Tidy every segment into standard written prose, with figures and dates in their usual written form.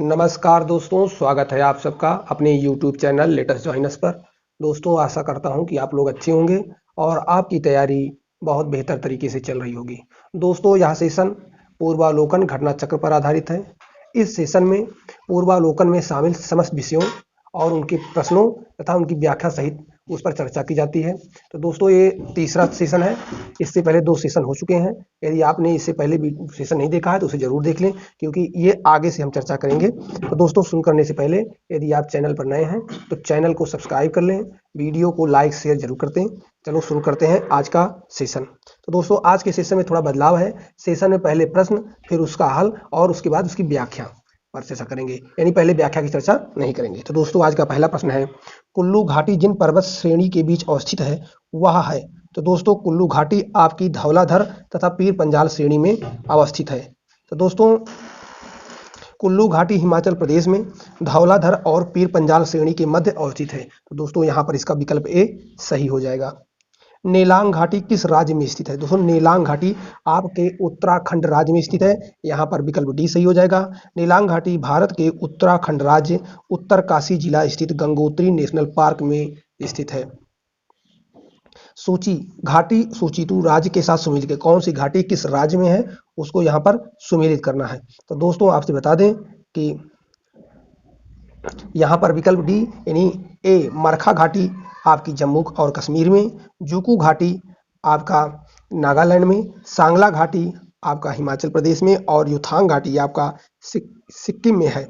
नमस्कार दोस्तों, स्वागत है आप सबका अपने YouTube channel latest join us पर। दोस्तों, आशा करता हूं कि आप लोग अच्छे होंगे और आपकी तैयारी बहुत बेहतर तरीके से चल रही होगी। दोस्तों, यह सेशन पूर्वालोकन घटना चक्र पर आधारित है। इस सेशन में पूर्वालोकन में शामिल समस्त विषयों और उनके प्रश्नों तथा उनकी व्याख्या सहित उस पर चर्चा की जाती है। तो दोस्तों, ये तीसरा सेशन है। इससे पहले 2 सेशन हो चुके हैं। यदि आपने इससे पहले भी सेशन नहीं देखा है तो उसे जरूर देख लें, क्योंकि ये आगे से हम चर्चा करेंगे। तो दोस्तों, शुरू करने से पहले यदि आप चैनल पर नए हैं तो चैनल को सब्सक्राइब कर लें, वीडियो को लाइक शेयर जरूर करते हैं। चलो शुरू करते हैं आज का सेशन। तो दोस्तों, आज के सेशन में थोड़ा बदलाव है। सेशन में पहले प्रश्न, फिर उसका हल और उसके बाद उसकी व्याख्या पर चर्चा करेंगे, यानी पहले व्याख्या की चर्चा नहीं करेंगे। तो दोस्तों, आज का पहला प्रश्न है, कुल्लू घाटी जिन पर्वत श्रेणी के बीच अवस्थित है वह है। तो दोस्तों, कुल्लू घाटी आपकी धौलाधर तथा पीर पंजाल श्रेणी में अवस्थित है। तो दोस्तों, कुल्लू घाटी हिमाचल प्रदेश में धौलाधर और पीर पंजाल श्रेणी के मध्य अवस्थित है। तो दोस्तों, यहाँ पर इसका विकल्प ए सही हो जाएगा। नेलांग घाटी किस राज्य में स्थित है? दोस्तों, नेलांग घाटी आपके उत्तराखंड राज्य में स्थित है। यहाँ पर विकल्प डी सही हो जाएगा। नेलांग घाटी भारत के उत्तराखंड राज्य उत्तरकाशी जिला स्थित गंगोत्री नेशनल पार्क में स्थित है। सूची घाटी सूची टू राज्य के साथ सुमेलित है। कौन सी घाटी किस राज्य में है उसको यहाँ पर सुमेलित करना है। तो दोस्तों, आपसे बता दें कि यहाँ पर विकल्प डी यानी ए मरखा घाटी आपकी जम्मू और कश्मीर में, जुकू घाटी आपका नागालैंड में, सांगला घाटी आपका हिमाचल प्रदेश में और युथांग घाटी आपका सिक्किम में है।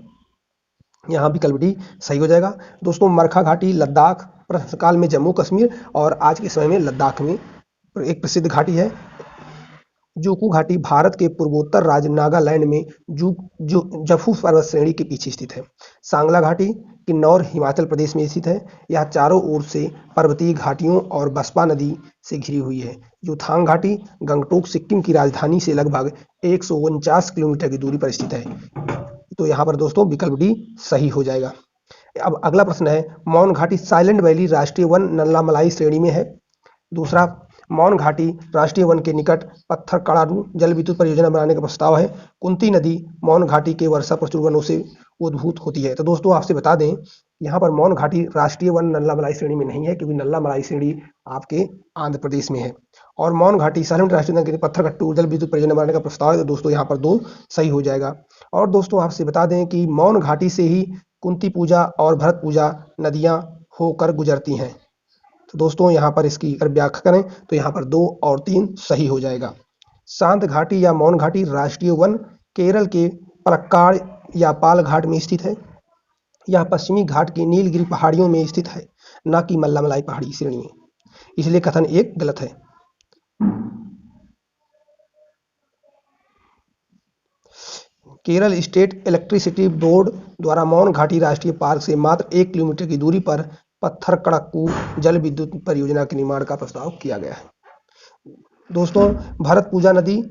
यहाँ विकल्प डी सही हो जाएगा। दोस्तों, मरखा घाटी लद्दाख, प्रश्नकाल में जम्मू कश्मीर और आज के समय में लद्दाख में एक प्रसिद्ध घाटी है। जुकू घाटी भारत के पूर्वोत्तर राज्य नागालैंड में जफू पर्वत श्रेणी के पीछे स्थित है। सांगला घाटी किन्नौर हिमाचल प्रदेश में स्थित है। यह चारों ओर से पर्वतीय घाटियों और बसपा नदी से घिरी हुई है। युथांग घाटी गंगटोक सिक्किम की राजधानी से लगभग 149 किलोमीटर की दूरी पर स्थित है। तो यहाँ पर दोस्तों विकल्प डी सही हो जाएगा। अब अगला प्रश्न है, मौन घाटी साइलेंट वैली राष्ट्रीय वन नल्लामलाई श्रेणी में है। दूसरा, मौन घाटी राष्ट्रीय वन के निकट पत्थर कड़ारू जल विद्युत परियोजना बनाने का प्रस्ताव है। कुंती नदी मौन घाटी के वर्षा प्रचुर वनों से उद्भूत होती है। तो दोस्तों, आपसे बता दें, यहाँ पर मौन घाटी राष्ट्रीय वन नल्लामलाई श्रेणी में नहीं है, क्योंकि नल्लामलाई श्रेणी आपके आंध्र प्रदेश में है। और मौन घाटी साइलेंट राष्ट्रीय वन के पत्थर कट्टू जल विद्युत परियोजना बनाने का प्रस्ताव है। तो दोस्तों, यहाँ पर 2 सही हो जाएगा। और दोस्तों, आपसे बता दें कि मौन घाटी से ही कुंती पूजा और भरत पूजा नदियां होकर गुजरती हैं। तो दोस्तों, यहाँ पर इसकी अगर व्याख्या करें तो यहाँ पर 2 और 3 सही हो जाएगा। शांत घाटी या मौन घाटी राष्ट्रीय वन केरल के पलक्काड़ या पालघाट में स्थित है। यह पश्चिमी घाट की नीलगिरी पहाड़ियों में स्थित है, न कि मल्लामलाई पहाड़ी श्रेणी में, इसलिए कथन 1 गलत है। केरल स्टेट इलेक्ट्रिसिटी बोर्ड द्वारा मौन घाटी राष्ट्रीय पार्क से मात्र 1 किलोमीटर की दूरी पर पत्थरकड़क्कू जल विद्युत परियोजना के निर्माण का प्रस्ताव किया गया है। दोस्तों, भरत पूजा नदी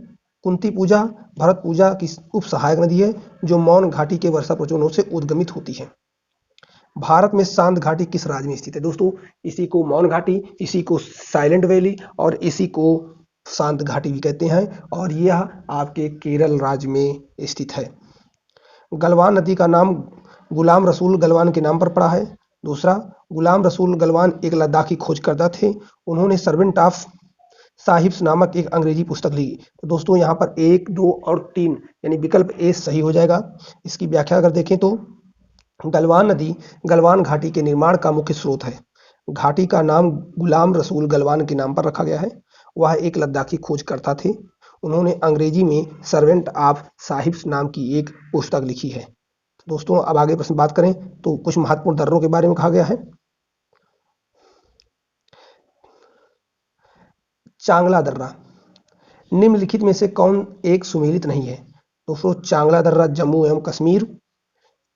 कुंती पूजा भरत पूजा की उप सहायक नदी है, जो मौन घाटी के वर्षा प्रचुर से उद्गमित होती है। भारत में शांत घाटी किस राज्य में स्थित है? दोस्तों, इसी को मौन घाटी, इसी को साइलेंट वैली और इसी को शांत घाटी भी कहते हैं, और यह आपके केरल राज्य में स्थित है। गलवान नदी का नाम गुलाम रसूल गलवान के नाम पर पड़ा है। दूसरा, गुलाम रसूल गलवान एक लद्दाखी खोजकर्ता थे। उन्होंने सर्वेंट ऑफ साहिब्स नामक एक अंग्रेजी पुस्तक लिखी। तो दोस्तों, यहाँ पर 1, 2 और 3 यानी विकल्प ए सही हो जाएगा। इसकी व्याख्या अगर देखें तो गलवान नदी गलवान घाटी के निर्माण का मुख्य स्रोत है। घाटी का नाम गुलाम रसूल गलवान के नाम पर रखा गया है। वह एक लद्दाखी खोजकर्ता थे। उन्होंने अंग्रेजी में सर्वेंट ऑफ साहिब्स नाम की एक पुस्तक लिखी है। दोस्तों, अब आगे प्रश्न बात करें तो कुछ महत्वपूर्ण दर्रों के बारे में कहा गया है। चांगला दर्रा निम्नलिखित में से कौन एक सुमेलित नहीं है? दोस्तों, चांगला दर्रा जम्मू एवं कश्मीर,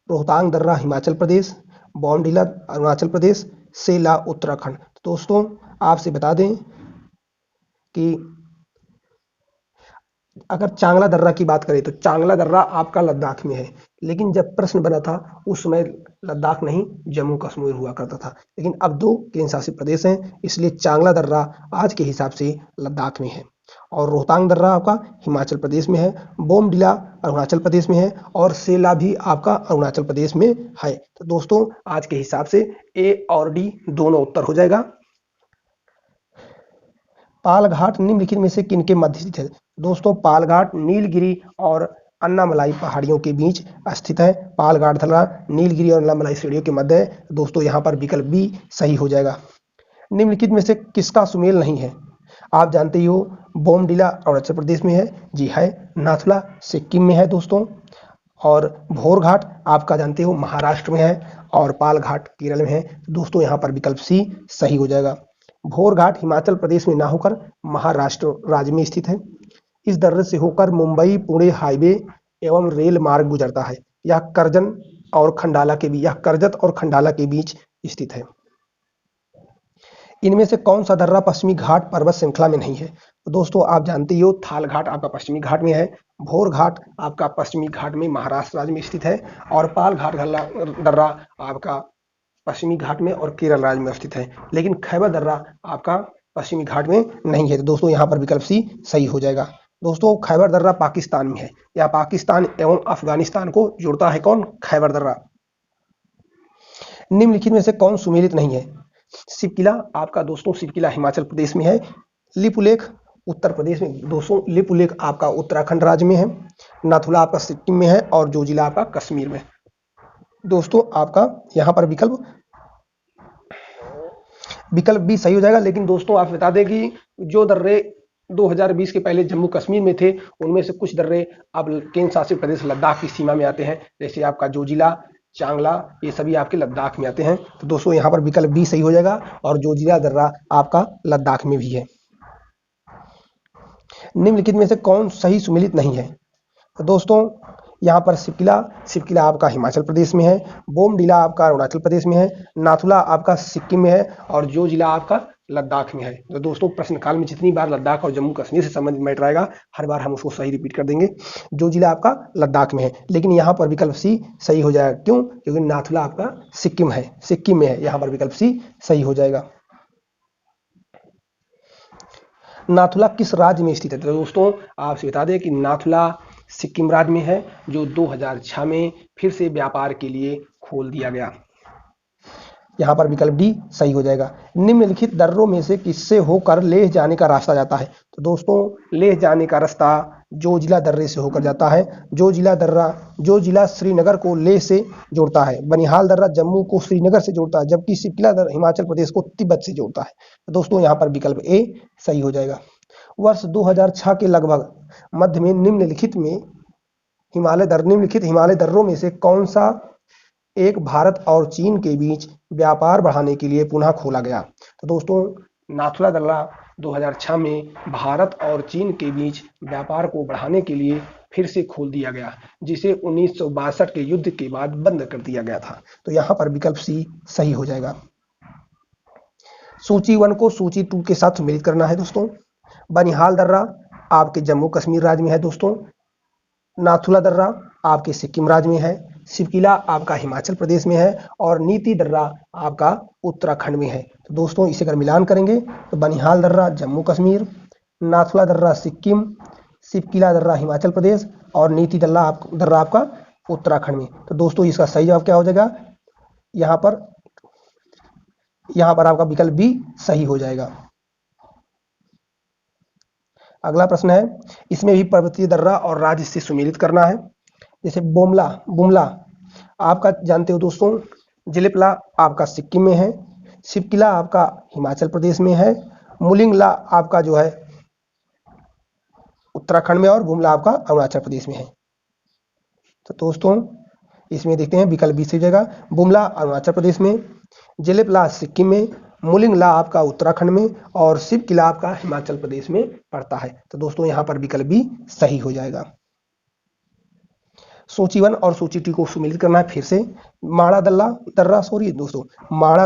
रोहतांग दर्रा हिमाचल प्रदेश, बौंडीला अरुणाचल प्रदेश, सेला उत्तराखंड। दोस्तों, आपसे बता दें कि अगर चांगला दर्रा की बात करें तो चांगला दर्रा आपका लद्दाख में है, लेकिन जब प्रश्न बना था उस समय लद्दाख नहीं जम्मू कश्मीर हुआ करता था, लेकिन अब 2 केंद्र शासित प्रदेश हैं, इसलिए चांगला दर्रा आज के हिसाब से लद्दाख में है। और रोहतांग दर्रा आपका हिमाचल प्रदेश में है, बोमडिला अरुणाचल प्रदेश में है और सेला भी आपका अरुणाचल प्रदेश में है। तो दोस्तों आज के हिसाब से ए और डी दोनों उत्तर हो जाएगा। पालघाट निम्नलिखित में से किनके मध्य स्थित है? दोस्तों पालघाट नीलगिरी और अन्नामलाई पहाड़ियों के बीच स्थित है। पालघाट दर्रा नीलगिरी और अन्नामलाई श्रेणियों के मध्य है। दोस्तों यहाँ पर विकल्प बी सही हो जाएगा। निम्नलिखित में से किसका सुमेल नहीं है? आप जानते ही हो बोमडिला अरुणाचल प्रदेश में है, जी है। नाथुला सिक्किम में है दोस्तों, और भोरघाट आपका जानते हो महाराष्ट्र में है, और पालघाट केरल में है। दोस्तों यहाँ पर विकल्प सी सही हो जाएगा। भोरघाट हिमाचल प्रदेश में ना होकर महाराष्ट्र राज्य में स्थित है। इस दर्रे से होकर मुंबई पुणे हाईवे एवं रेल मार्ग गुजरता है। यह करजन और खंडाला के बीच, यह करजत और खंडाला के बीच स्थित है। इनमें से कौन सा दर्रा पश्चिमी घाट पर्वत श्रृंखला में नहीं है? तो दोस्तों आप जानते हो थाल घाट आपका पश्चिमी घाट में है, भोर घाट आपका पश्चिमी घाट में महाराष्ट्र राज्य में स्थित है, और पाल घाट दर्रा आपका पश्चिमी घाट में और केरल राज्य में स्थित है। लेकिन खैबर दर्रा आपका पश्चिमी घाट में नहीं है। तो दोस्तों यहाँ पर विकल्प सी सही हो जाएगा। दोस्तों खैबर दर्रा पाकिस्तान में है, या पाकिस्तान एवं अफगानिस्तान को जोड़ता है कौन? खैबर दर्रा। निम्नलिखित में से कौन सुमेलित नहीं है? सिपकिला आपका दोस्तों सिपकिला हिमाचल प्रदेश में है, लिपुलेख उत्तर प्रदेश में। दोस्तों लिपुलेख आपका उत्तराखंड राज्य में है, नाथुला आपका सिक्किम में है, और जोजिला आपका कश्मीर में। दोस्तों आपका यहाँ पर विकल्प भी सही हो जाएगा। लेकिन दोस्तों आप बता दें कि जो दर्रे 2020 के पहले जम्मू कश्मीर में थे, उनमें से कुछ दर्रे अब केंद्र शासित प्रदेश लद्दाख की सीमा में आते हैं, जैसे आपका जोजिला, चांगला, ये सभी आपके लद्दाख में आते हैं। तो दोस्तों यहाँ पर विकल्प बी सही हो जाएगा, और जोजिला दर्रा आपका लद्दाख में भी है। निम्नलिखित में से कौन सही सुमेलित नहीं है? तो दोस्तों यहाँ पर सिपकिला आपका हिमाचल प्रदेश में है, बोमडिला आपका अरुणाचल प्रदेश में है, नाथुला आपका सिक्किम में है, और जोजिला आपका लद्दाख में है। तो दोस्तों प्रश्न काल में जितनी बार लद्दाख और जम्मू कश्मीर से संबंधित मैटर आएगा, हर बार हम उसको सही रिपीट कर देंगे। जोजिला आपका लद्दाख में है, लेकिन यहाँ पर विकल्प सी सही हो जाएगा। क्यों? क्योंकि नाथुला आपका सिक्किम में है। यहाँ पर विकल्प सी सही हो जाएगा। नाथुला किस राज्य में स्थित है? तो दोस्तों आपसे बता दें कि नाथुला सिक्किम राज्य में है, जो 2006 में फिर से व्यापार के लिए खोल दिया गया। यहाँ पर विकल्प डी सही हो जाएगा। निम्नलिखित दर्रों में से किससे होकर लेह जाने का रास्ता जाता है? तो दोस्तों लेह जाने का रास्ता जोजिला दर्रे से होकर जाता है। जो जिला श्रीनगर को लेह से जोड़ता है। बनिहाल दर्रा जम्मू को श्रीनगर से जोड़ता है, जबकि सिपकिला दर्रा हिमाचल प्रदेश को तिब्बत से जोड़ता है। तो दोस्तों यहाँ पर विकल्प ए सही हो जाएगा। वर्ष 2006 के लगभग मध्य में निम्नलिखित हिमालय दर्रों में से कौन सा एक भारत और चीन के बीच व्यापार बढ़ाने के लिए पुनः खोला गया? तो दोस्तों नाथुला दर्रा 2006 में भारत और चीन के बीच व्यापार को बढ़ाने के लिए फिर से खोल दिया गया, जिसे 1962 के युद्ध के बाद बंद कर दिया गया था। तो यहाँ पर विकल्प सी सही हो जाएगा। सूची 1 को सूची 2 के साथ सम्मिलित करना है दोस्तों। बनिहाल दर्रा आपके जम्मू कश्मीर राज्य में है दोस्तों, नाथुला दर्रा आपके सिक्किम राज्य में है, सिपकिला आपका हिमाचल प्रदेश में है, और नीति दर्रा आपका उत्तराखंड में है। तो दोस्तों इसे अगर मिलान करेंगे तो बनिहाल दर्रा जम्मू कश्मीर, नाथुला दर्रा सिक्किम, सिपकिला दर्रा हिमाचल प्रदेश, और नीति दर्रा आपका उत्तराखंड में। तो दोस्तों इसका सही जवाब क्या हो जाएगा? यहाँ पर आपका विकल्प भी सही हो जाएगा। अगला प्रश्न है, इसमें भी पर्वतीय दर्रा और राज्य से सुमेलित करना है। जैसे बुमला आपका जानते हो दोस्तों, जिलेपला आपका सिक्किम में है, सिपकिला आपका हिमाचल प्रदेश में है, मुलिंगला आपका जो है उत्तराखंड में, और बुमला आपका अरुणाचल प्रदेश में है। तो दोस्तों इसमें देखते हैं विकल्प बी सही जगह, बुमला अरुणाचल प्रदेश में, जिलेपला सिक्किम में, मुलिंगला आपका उत्तराखंड में, और सिपकिला आपका हिमाचल प्रदेश में पड़ता है। तो दोस्तों यहाँ पर विकल्प भी सही हो जाएगा। सूची 1 और सूची 2 को सम्मिलित करना है फिर से। माड़ा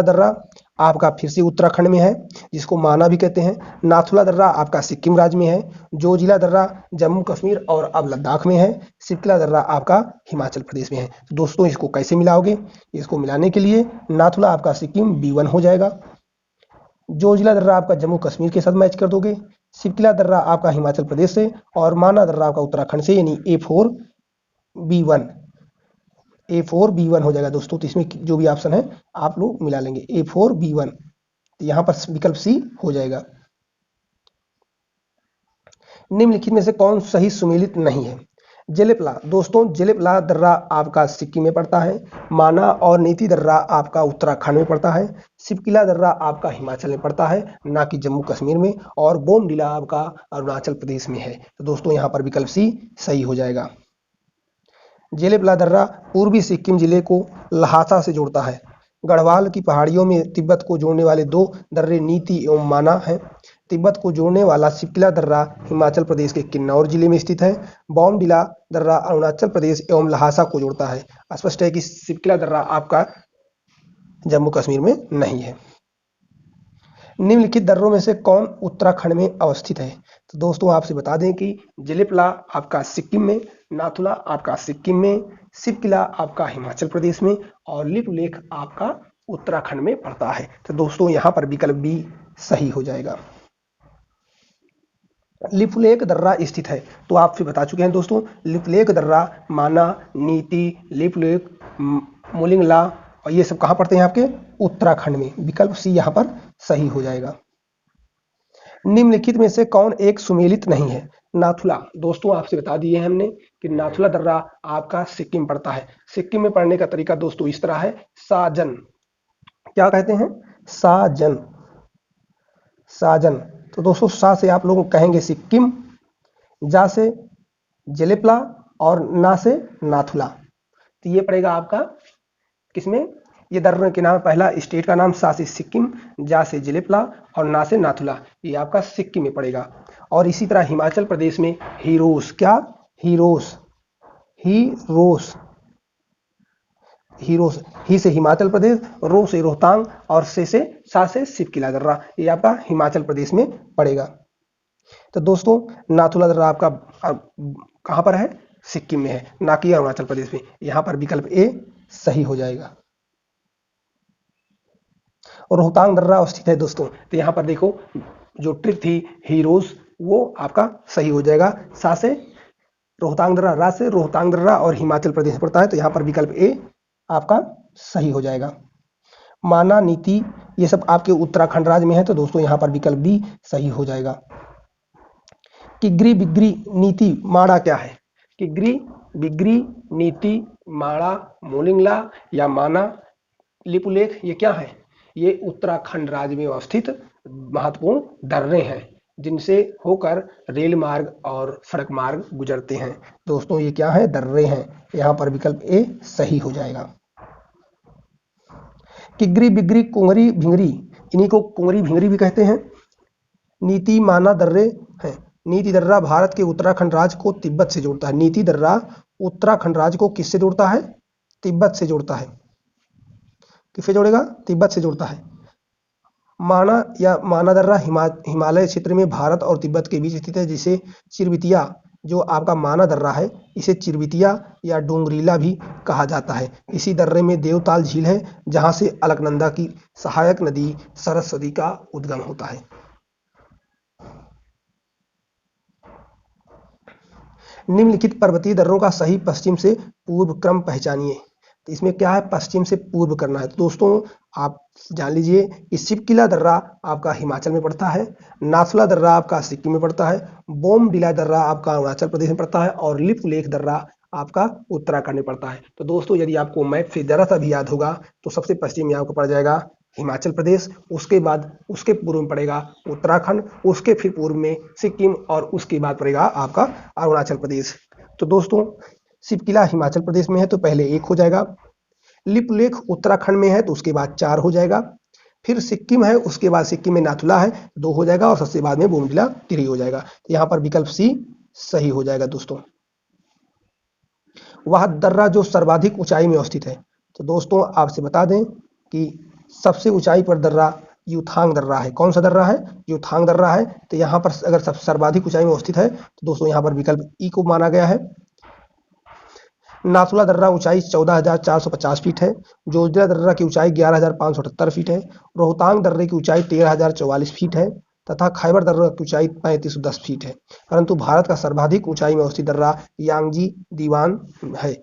दर्रा आपका फिर से उत्तराखंड में है, जिसको माना भी कहते हैं। नाथुला दर्रा आपका सिक्किम राज्य में है, जोजिला दर्रा जम्मू कश्मीर और अब लद्दाख में है, सिपकिला दर्रा आपका हिमाचल प्रदेश में है। तो दोस्तों इसको कैसे मिलाओगे? इसको मिलाने के लिए नाथुला आपका सिक्किम B1 हो जाएगा, जोजिला दर्रा आपका जम्मू कश्मीर के साथ मैच कर दोगे, सिपकिला दर्रा आपका हिमाचल प्रदेश से और माना दर्रा आपका उत्तराखंड से, यानी A4B1 हो जाएगा दोस्तों। तो इसमें जो भी ऑप्शन है आप लोग मिला लेंगे, A4B1। तो यहाँ पर विकल्प सी हो जाएगा। निम्नलिखित में से कौन सही सुमेलित नहीं है? जेलेपला दोस्तों, जेलेपला दर्रा आपका सिक्किम में पड़ता है। माना और नीति दर्रा आपका उत्तराखंड में पड़ता है। सिपकिला दर्रा आपका हिमाचल में पड़ता है, ना कि जम्मू कश्मीर में। और बोमडिला आपका अरुणाचल प्रदेश में है। तो दोस्तों यहाँ पर विकल्प सी सही हो जाएगा। जेलेपला दर्रा पूर्वी सिक्किम जिले को ल्हासा से जोड़ता है। गढ़वाल की पहाड़ियों में तिब्बत को जोड़ने वाले दो दर्रे नीति एवं माना हैं। तिब्बत को जोड़ने वाला सिपकिला दर्रा हिमाचल प्रदेश के किन्नौर जिले में स्थित है। बॉमडिला दर्रा अरुणाचल प्रदेश एवं ल्हासा को जोड़ता है। स्पष्ट है कि सिपकिला दर्रा आपका जम्मू कश्मीर में नहीं है। निम्नलिखित दर्रों में से कौन उत्तराखंड में अवस्थित है? तो दोस्तों आपसे बता दें कि जेलेपला आपका सिक्किम में, नाथुला आपका सिक्किम में, सिपकिला आपका हिमाचल प्रदेश में और लिपुलेख आपका उत्तराखंड में पड़ता है। तो दोस्तों यहाँ पर विकल्प बी सही हो जाएगा। लिपुलेख दर्रा स्थित है, तो आपसे बता चुके हैं दोस्तों, लिपुलेख दर्रा माना, नीति, लिपुलेख, मोलिंगला और ये सब कहाँ पड़ते हैं आपके? उत्तराखंड में। विकल्प सी यहाँ पर सही हो जाएगा। निम्नलिखित में से कौन एक सुमेलित नहीं है? नाथुला दोस्तों आपसे बता दिए हमने कि नाथुला दर्रा आपका सिक्किम पड़ता है। सिक्किम में पढ़ने का तरीका दोस्तों इस तरह है, साजन। क्या कहते हैं? साजन, साजन। तो दोस्तों सा से आप लोग कहेंगे सिक्किम, जा से जेलेपला और ना से नाथुला। तो ये पड़ेगा आपका किसमें? ये दर्रे के नाम, पहला स्टेट का नाम सा से सिक्किम, जा से जेलेपला और ना से नाथुला, ये आपका सिक्किम में पड़ेगा। और इसी तरह हिमाचल प्रदेश में हीरोस, क्या? हीरोस, हीरोस, हीरोस, ही से हिमाचल प्रदेश, रो से रोहतांग और से सा से सिपकिला दर्रा, ये आपका हिमाचल प्रदेश में पड़ेगा। तो दोस्तों नाथुला दर्रा आपका कहाँ पर है? सिक्किम में है, ना कि अरुणाचल प्रदेश में। यहाँ पर विकल्प ए सही हो जाएगा। और रोहतांग दर्रा स्थित है दोस्तों, तो यहाँ पर देखो जो ट्रिक थी हीरोज वो आपका सही हो जाएगा। सा से रोहतांग दर्रा, रा से रोहतांग दर्रा और हिमाचल प्रदेश में पड़ता है, तो यहाँ पर विकल्प ए आपका सही हो जाएगा। माना, नीति ये सब आपके उत्तराखंड राज्य में है, तो दोस्तों यहाँ पर विकल्प बी सही हो जाएगा। किगरी बिगरी नीति माड़ा क्या है? किगरी बिगरी नीति माड़ा मोलिंगला या माना लिपुलेख ये क्या है? ये उत्तराखंड राज्य में अवस्थित महत्वपूर्ण दर्रे हैं जिनसे होकर रेल मार्ग और सड़क मार्ग गुजरते हैं। दोस्तों ये क्या है? दर्रे हैं। यहाँ पर विकल्प ए सही हो जाएगा। किगरी बिगरी कुंगरी भिंगरी, इन्हीं को कुंगरी भिंगरी भी कहते हैं। नीति माना दर्रे हैं। नीति दर्रा भारत के उत्तराखंड राज्य को तिब्बत से जोड़ता है। नीति दर्रा उत्तराखंड राज्य को किससे जोड़ता है? तिब्बत से जोड़ता है। किससे जोड़ेगा? तिब्बत से जोड़ता है। माना या माना दर्रा हिमालय क्षेत्र में भारत और तिब्बत के बीच स्थित है, जिसे चिरवितिया, जो आपका माना दर्रा है इसे चिरवितिया या डोंगरीला भी कहा जाता है। इसी दर्रे में देवताल झील है, जहां से अलकनंदा की सहायक नदी सरस्वती का उद्गम होता है। निम्नलिखित पर्वतीय दर्रों का सही पश्चिम से पूर्व क्रम पहचानिए। तो इसमें क्या है? पश्चिम से पूर्व करना है। तो दोस्तों आप जान लीजिए कि सिपकिला दर्रा आपका हिमाचल में पड़ता है, नाथुला दर्रा आपका सिक्किम में पड़ता है, बोमडिला दर्रा आपका अरुणाचल प्रदेश में पड़ता है और लिपुलेख दर्रा आपका उत्तराखंड में पड़ता है। तो दोस्तों यदि आपको मैप से जरा सा भी याद होगा तो सबसे पश्चिम में आपको पड़ जाएगा हिमाचल प्रदेश, उसके बाद उसके पूर्व में पड़ेगा उत्तराखंड, उसके फिर पूर्व में सिक्किम और उसके बाद पड़ेगा आपका अरुणाचल प्रदेश। तो दोस्तों सिपकिला हिमाचल प्रदेश में है तो पहले 1 हो जाएगा, लिपुलेख उत्तराखंड में है तो उसके बाद 4 हो जाएगा, फिर सिक्किम है उसके बाद सिक्किम में नाथुला है 2 हो जाएगा और सबसे बाद में बोमडिला 3 हो जाएगा। तो यहाँ पर विकल्प सी सही हो जाएगा। दोस्तों वह दर्रा जो सर्वाधिक ऊंचाई में अवस्थित है, तो दोस्तों आपसे बता दें कि सबसे ऊंचाई पर दर्रा युथांग दर्रा है। कौन सा दर्रा है? युथांग दर्रा है। तो यहाँ पर अगर सर्वाधिक ऊंचाई में अवस्थित है तो दोस्तों यहाँ पर विकल्प ई को माना गया है। नाथुला दर्रा ऊंचाई 14,450 फीट है। जोजिला दर्रा की ऊंचाई 11,578 फीट है। रोहतांग दर्रे की ऊंचाई 13,044 फीट है तथा खैबर दर्रा की ऊंचाई 3510 फीट है। परंतु भारत का सर्वाधिक ऊंचाई में अवस्थित दर्रा यांगजी दीवान है।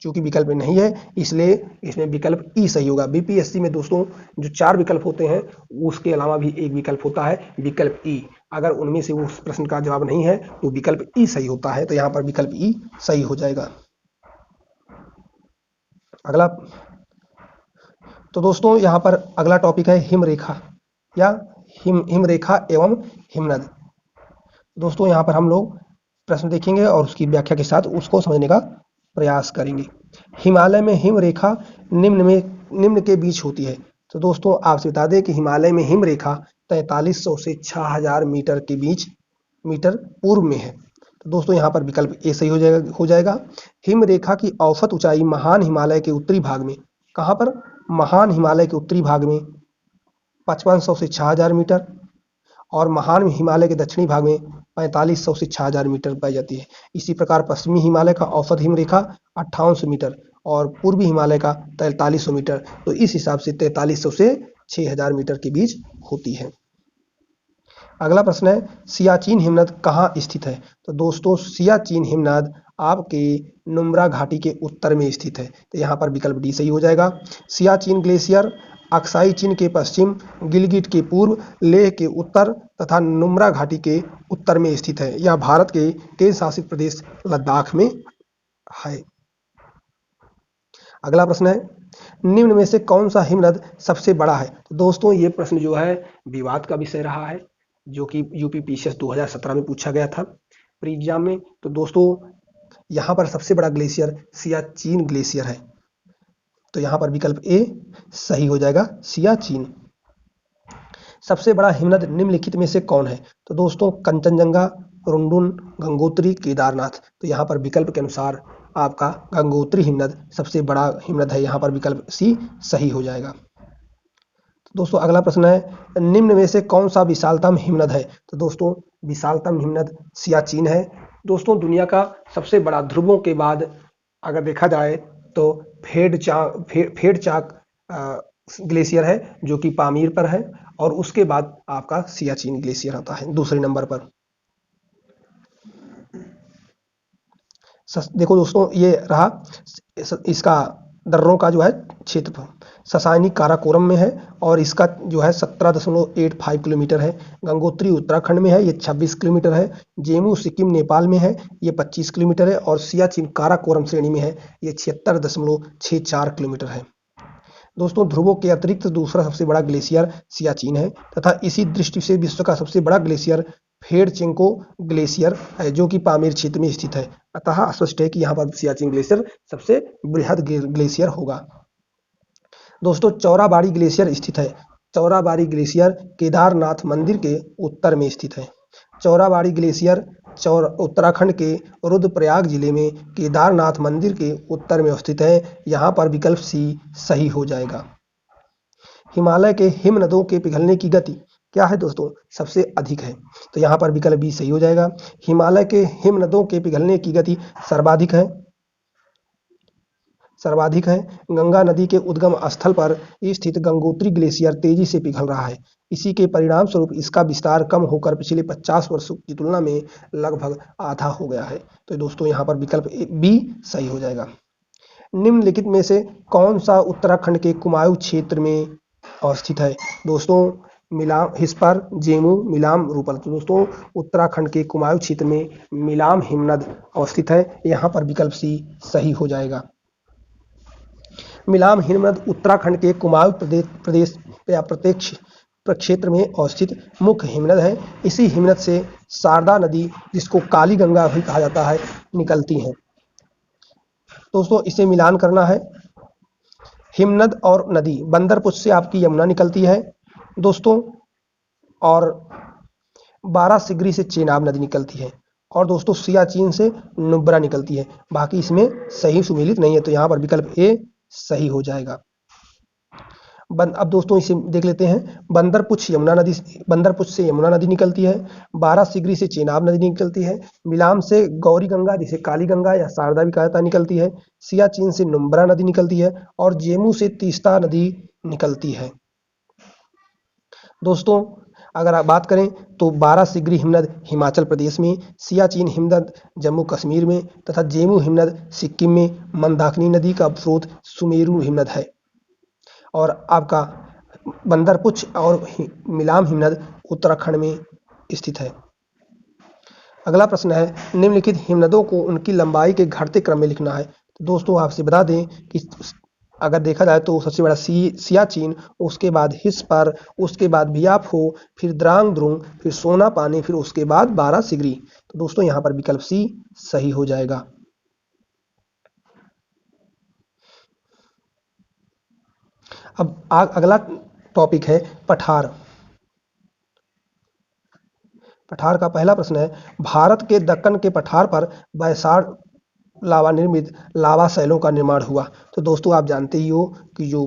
चूंकि विकल्प में नहीं है इसलिए इसमें विकल्प ई सही होगा। बीपीएससी में दोस्तों जो 4 विकल्प होते हैं उसके अलावा भी एक विकल्प होता है विकल्प ई। अगर उनमें से उस प्रश्न का जवाब नहीं है तो विकल्प ई सही होता है, तो यहाँ पर विकल्प ई सही हो जाएगा। अगला, तो दोस्तों यहाँ पर अगला टॉपिक है हिमरेखा या हिमरेखा एवं हिमनद। दोस्तों यहाँ पर हम लोग प्रश्न देखेंगे और उसकी व्याख्या के साथ उसको समझने का प्रयास करेंगे। हिमालय में हिमरेखा निम्न के बीच होती है। तो दोस्तों आपसे बता दें कि हिमालय में हिमरेखा 4300 से 6000 मीटर के बीच पूर्व में है। तो दोस्तों यहाँ पर विकल्प ए सही हो जाएगा। हिमरेखा की औसत ऊंचाई महान हिमालय के उत्तरी भाग में, कहाँ पर? महान हिमालय के उत्तरी भाग में 5500 से 6000 मीटर और महान हिमालय के दक्षिणी भाग में 4500 से 6000 मीटर पाई जाती है। इसी प्रकार पश्चिमी हिमालय का औसत हिमरेखा 5800 मीटर और पूर्वी हिमालय का 4300 मीटर। तो इस हिसाब से 4300 से 6000 मीटर के बीच होती है। अगला प्रश्न है सियाचिन हिमनद कहाँ स्थित है? तो दोस्तों सियाचिन हिमनद आपके नुब्रा घाटी के उत्तर में स्थित है। तो यहाँ पर विकल्प डी सही हो जाएगा। सियाचिन ग्लेशियर अक्साई चीन के पश्चिम, गिलगिट के पूर्व, लेह के उत्तर तथा नुब्रा घाटी के उत्तर में स्थित है। यह भारत के केंद्र शासित प्रदेश लद्दाख में है। अगला प्रश्न है निम्न में से कौन सा हिमनद सबसे बड़ा है? तो दोस्तों ये प्रश्न जो है विवाद का विषय रहा है, जो कि यूपी पीसीएस 2017 में पूछा गया था प्री एग्जाम में। तो दोस्तों यहाँ पर सबसे बड़ा ग्लेशियर सियाचिन ग्लेशियर है। तो यहाँ पर विकल्प ए सही हो जाएगा, सियाचिन। सबसे बड़ा हिमनद निम्नलिखित में से कौन है? तो दोस्तों कंचनजंगा, रुंडुन, गंगोत्री, केदारनाथ। तो यहाँ पर विकल्प के अनुसार आपका गंगोत्री हिमनद सबसे बड़ा हिमनद है। यहाँ पर विकल्प सी सही हो जाएगा। तो दोस्तों अगला प्रश्न है निम्न में से कौन सा विशालतम हिमनद है? तो दोस्तों विशालतम हिमनद सियाचिन है। दोस्तों दुनिया का सबसे बड़ा ध्रुवों के बाद अगर देखा जाए तो फेडचाक ग्लेशियर है जो कि पामीर पर है और उसके बाद आपका सियाचिन ग्लेशियर आता है दूसरे नंबर पर। देखो दोस्तों ये रहा इसका दर्रों का जो है क्षेत्रफल। ससानी काराकोरम में है और इसका जो है 17.85 किलोमीटर है। गंगोत्री उत्तराखंड में है, ये 26 किलोमीटर है। जेमू सिक्किम नेपाल में है, ये 25 किलोमीटर है और सियाचिन काराकोरम श्रेणी में है, ये 76.64 किलोमीटर है। दोस्तों ध्रुवों के अतिरिक्त दूसरा सबसे बड़ा ग्लेशियर सियाचिन है तथा इसी दृष्टि से विश्व का सबसे बड़ा ग्लेशियर फेडचेंको ग्लेशियर है जो कि पामीर क्षेत्र में स्थित है। अतः स्पष्ट है कि यहाँ पर सियाचिन ग्लेशियर सबसे बृहद ग्लेशियर होगा। दोस्तों चौराबाड़ी ग्लेशियर स्थित है। चौराबाड़ी ग्लेशियर केदारनाथ मंदिर के उत्तर में स्थित है। चौराबाड़ी ग्लेशियर उत्तराखंड के रुद्रप्रयाग जिले में केदारनाथ मंदिर के उत्तर में स्थित है। यहाँ पर विकल्प सी सही हो जाएगा। हिमालय के हिमनदों के पिघलने की गति क्या है दोस्तों? सबसे अधिक है। तो यहाँ पर विकल्प बी सही हो जाएगा। हिमालय के हिमनदों के पिघलने की गति सर्वाधिक है। गंगा नदी के उद्गम स्थल पर स्थित गंगोत्री ग्लेशियर तेजी से पिघल रहा है। इसी के परिणाम स्वरूप इसका विस्तार कम होकर पिछले 50 वर्षों की तुलना में लगभग आधा हो गया है। तो दोस्तों यहाँ पर विकल्प बी सही हो जाएगा। निम्नलिखित में से कौन सा उत्तराखंड के कुमाऊं क्षेत्र में अवस्थित है? दोस्तों मिलाम, हिस्पर, जेमू, मिलाम, रूपल। तो दोस्तों उत्तराखंड के कुमाऊं क्षेत्र में मिलाम हिमनद अवस्थित है। यहाँ पर विकल्प सी सही हो जाएगा। मिलाम हिमनद उत्तराखंड के कुमाऊं प्रदेश या प्रत्यक्ष प्रक्षेत्र में अवस्थित मुख्य हिमनद है। इसी हिमनद से शारदा नदी, जिसको काली गंगा भी कहा जाता है, निकलती है। दोस्तों इसे मिलान करना है। हिमनद और नदी बंदरपुर से आपकी यमुना निकलती है दोस्तों, और 12 सिगरी से चेनाब नदी निकलती है और दोस्तों सियाचिन से नुब्रा निकलती है। बाकी इसमें सही सुमेलित नहीं है, तो यहाँ पर विकल्प ए सही हो जाएगा। अब दोस्तों इसे देख लेते हैं। बंदरपुर से यमुना नदी निकलती है। 12 सिगरी से चेनाब नदी निकलती है। मिलाम से गौरी गंगा, जिसे काली गंगा या शारदा भी कहा जाता है, निकलती है। सियाचिन से नुब्रा नदी निकलती है और जेमू से तीस्ता नदी निकलती है। दोस्तों अगर आप बात करें तो 12 सिगरी हिमनद हिमाचल प्रदेश में, सियाचिन हिमनद जम्मू कश्मीर में तथा जेमू हिमनद सिक्किम में, मंदाकिनी नदी का स्रोत सुमेरु हिमनद है और आपका बंदरपुछ और मिलाम हिमनद उत्तराखंड में स्थित है। अगला प्रश्न है, निम्नलिखित हिमनदों को उनकी लंबाई के घटते क्रम में लिखना है। तो दोस्तों आपसे बता दें कि अगर देखा जाए तो सबसे बड़ा सियाचिन, उसके बाद हिस्पर, उसके बाद बियाफो, फिर द्रांग द्रुंग, फिर सोना पानी, फिर उसके बाद 12 सिगरी। तो दोस्तों यहाँ पर विकल्प सी सही हो जाएगा। अब अगला टॉपिक है पठार। पठार का पहला प्रश्न है, भारत के दक्कन के पठार पर बैसाड़ लावा निर्मित लावा शैलों का निर्माण हुआ। तो दोस्तों आप जानते ही हो कि जो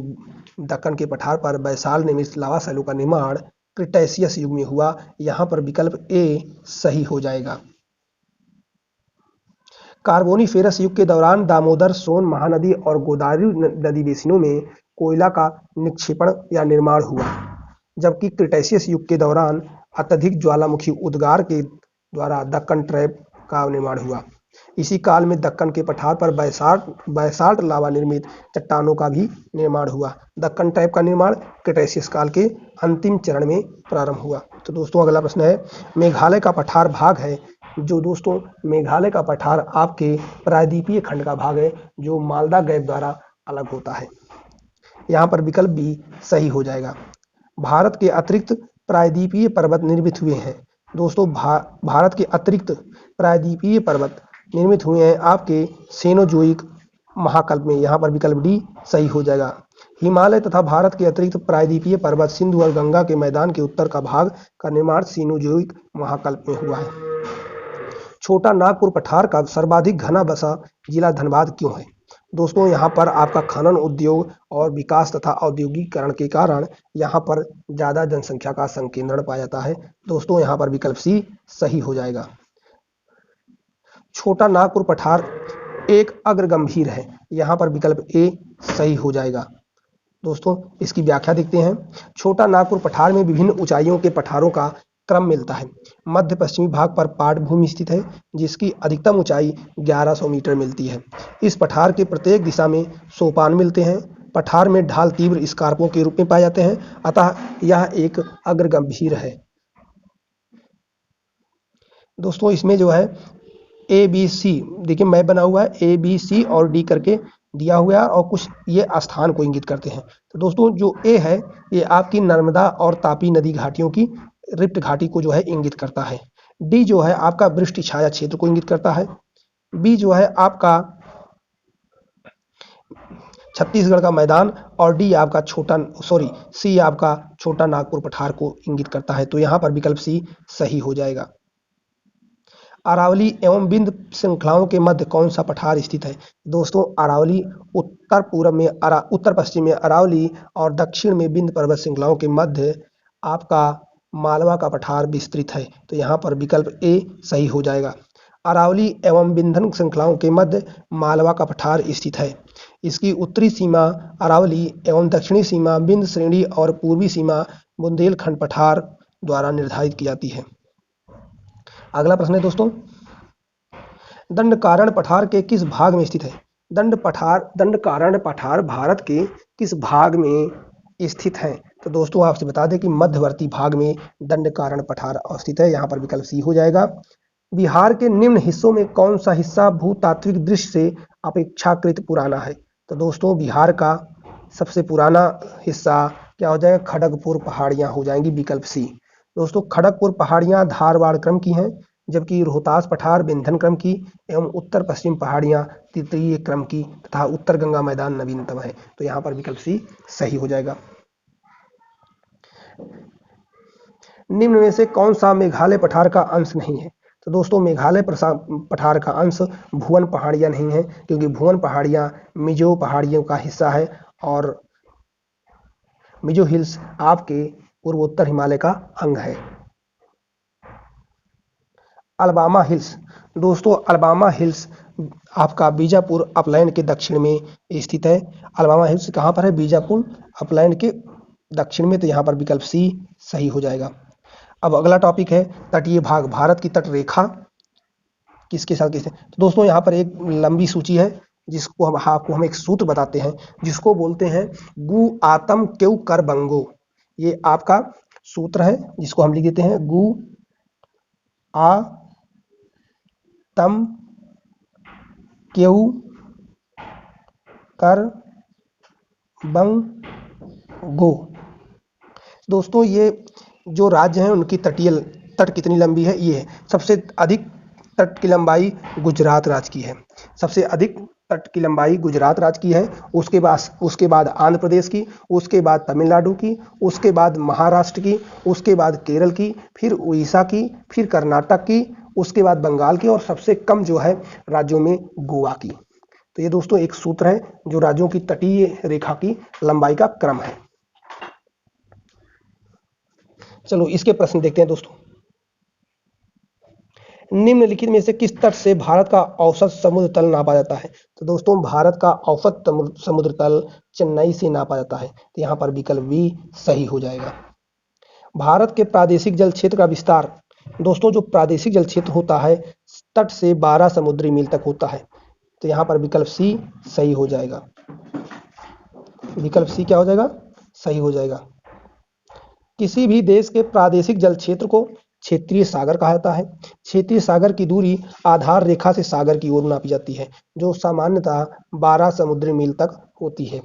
दक्कन के पठार पर बैसाल निर्मित लावा शैलों का निर्माण क्रिटेशियस युग में हुआ। यहाँ पर विकल्प ए सही हो जाएगा। कार्बोनिफेरस युग के दौरान दामोदर, सोन महानदी और गोदावरी नदी बेसिनों में कोयला का निक्षेपण या निर्माण हुआ, जबकि क्रिटेशियस युग के दौरान अत्यधिक ज्वालामुखी उद्गार के द्वारा दक्कन ट्रैप का निर्माण हुआ। इसी काल में दक्कन के पठार पर बैसाल्ट लावा निर्मित चट्टानों का भी निर्माण हुआ। दक्कन ट्रैप का निर्माण क्रिटेशियस काल के अंतिम चरण में प्रारंभ हुआ। तो दोस्तों अगला प्रश्न है, मेघालय का पठार भाग है। जो दोस्तों मेघालय का पठार आपके प्रायद्वीपीय खंड का भाग है, जो मालदा गैप द्वारा अलग होता है। यहाँ पर विकल्प बी सही हो जाएगा। भारत के अतिरिक्त प्रायद्वीपीय पर्वत निर्मित हुए हैं। दोस्तों भारत के अतिरिक्त प्रायद्वीपीय पर्वत निर्मित हुए हैं आपके सेनोजोइक महाकल्प में। यहाँ पर विकल्प डी सही हो जाएगा। हिमालय तथा भारत के अतिरिक्त प्रायद्वीपीय पर्वत सिंधु और गंगा के मैदान के उत्तर का भाग का निर्माण सीनोजोइक महाकल्प में हुआ है। छोटा नागपुर पठार का सर्वाधिक घना बसा जिला धनबाद क्यों है? दोस्तों यहाँ पर आपका खनन उद्योग और विकास तथा औद्योगिकरण के कारण यहाँ पर ज़्यादा जनसंख्या का संकेंद्रण पाया जाता है। दोस्तों यहाँ पर विकल्प सी सही हो जाएगा। छोटा नागपुर पठार एक अग्रगंभीर है। यहाँ पर विकल्प ए सही हो जाएगा। दोस्तों इसकी व्याख्या देखते हैं। छोटा नागपुर पठार में विभिन्न ऊंचाइयों के पठारों का क्रम मिलता है। मध्य पश्चिमी भाग पर पाटभूमि स्थित है, जिसकी अधिकतम ऊंचाई 1100 मीटर मिलती है। इस पठार के प्रत्येक दिशा में सोपान मिलते हैं। पठार में ढाल तीव्र स्कार्पों के रूप में पाए जाते हैं, अतः यह एक अग्रगंभीर है। दोस्तों इसमें जो है ए बी सी, देखिए मैप बना हुआ है, ए बी सी और डी करके दिया हुआ है और कुछ ये स्थान को इंगित करते हैं। तो दोस्तों जो ए है ये आपकी नर्मदा और तापी नदी घाटियों की रिफ्ट घाटी को जो है इंगित करता है। डी जो है आपका वृष्टि छाया क्षेत्र को इंगित करता है। बी जो है आपका छत्तीसगढ़ का मैदान और डी आपका सी आपका छोटा नागपुर पठार को इंगित करता है। तो यहाँ पर विकल्प सी सही हो जाएगा। अरावली एवं विंध्य श्रृंखलाओं के मध्य कौन सा पठार स्थित है? दोस्तों अरावली उत्तर पश्चिम में अरावली और दक्षिण में विंध्य पर्वत श्रृंखलाओं के मध्य आपका मालवा का पठार विस्तृत है। तो यहाँ पर विकल्प ए सही हो जाएगा। अरावली एवं विंध्य श्रृंखलाओं के मध्य मालवा का पठार स्थित है। इसकी उत्तरी सीमा अरावली एवं दक्षिणी सीमा विंध्य श्रेणी और पूर्वी सीमा बुंदेलखंड पठार द्वारा निर्धारित की जाती है। अगला प्रश्न है दोस्तों, दंडकारण्य पठार के किस भाग में स्थित है? दंडकारण्य पठार भारत के किस भाग में स्थित है? तो दोस्तों आपसे बता दें कि मध्यवर्ती भाग में दंडकारण्य पठार स्थित है। यहाँ पर विकल्प सी हो जाएगा। बिहार के निम्न हिस्सों में कौन सा हिस्सा भूतात्विक दृष्टि से अपेक्षाकृत पुराना है? तो दोस्तों बिहार का सबसे पुराना हिस्सा क्या हो जाएगा? खड़गपुर पहाड़ियाँ हो जाएंगी, विकल्प सी। दोस्तों खड़गपुर पहाड़ियाँ धारवाड़ क्रम की हैं, जबकि रोहतास पठार विंध्यन क्रम की एवं उत्तर पश्चिम पहाड़ियाँ तृतीय क्रम की तथा उत्तर गंगा मैदान नवीनतम है। तो यहाँ पर विकल्प सी सही हो जाएगा। निम्न में से कौन सा मेघालय पठार का अंश नहीं है? तो दोस्तों मेघालय पठार का अंश भुवन पहाड़ियाँ नहीं है, क्योंकि भुवन पहाड़ियाँ मिजो पहाड़ियों का हिस्सा है और मिजो हिल्स आपके पूर्वोत्तर हिमालय का अंग है। अलबामा हिल्स, दोस्तों अलबामा हिल्स आपका बीजापुर अपलैंड के दक्षिण में स्थित है। अलबामा हिल्स कहाँ पर है? बीजापुर अपलैंड के दक्षिण में। तो यहाँ पर विकल्प सी सही हो जाएगा। अब अगला टॉपिक है तटीय भाग, भारत की तट रेखा किसके साथ किससे। तो दोस्तों यहाँ पर एक लंबी सूची है जिसको हम एक सूत्र बताते हैं जिसको बोलते हैं गु आतम क्यू कर बंगो। ये आपका सूत्र है जिसको हम लिख देते हैं गु आ तम क्यू कर बंगो। दोस्तों ये जो राज्य हैं उनकी तटीय तट कितनी लंबी है, ये है। सबसे अधिक तट की लंबाई गुजरात राज्य की है, सबसे अधिक तट की लंबाई गुजरात राज्य की है। उसके बाद आंध्र प्रदेश की, उसके बाद तमिलनाडु की, उसके बाद महाराष्ट्र की, उसके बाद केरल की, फिर उड़ीसा की, फिर कर्नाटक की, उसके बाद बंगाल की और सबसे कम जो है राज्यों में गोवा की। तो ये दोस्तों एक सूत्र है जो राज्यों की तटीय रेखा की लंबाई का क्रम है। चलो इसके प्रश्न देखते हैं दोस्तों। निम्नलिखित में से किस तट से भारत का औसत समुद्र तल नापा जाता है। तो दोस्तों भारत का औसत समुद्र तल चेन्नई से नापा जाता है, तो यहाँ पर विकल्प बी सही हो जाएगा। भारत के प्रादेशिक जल क्षेत्र का विस्तार, दोस्तों जो प्रादेशिक जल क्षेत्र होता है तट से 12 समुद्री मील तक होता है, तो यहाँ पर विकल्प सी सही हो जाएगा। विकल्प सी क्या हो जाएगा, सही हो जाएगा। किसी भी देश के प्रादेशिक जल क्षेत्र को क्षेत्रीय सागर कहा जाता है। क्षेत्रीय सागर की दूरी आधार रेखा से सागर की ओर नापी जाती है जो सामान्यतः 12 समुद्री मील तक होती है।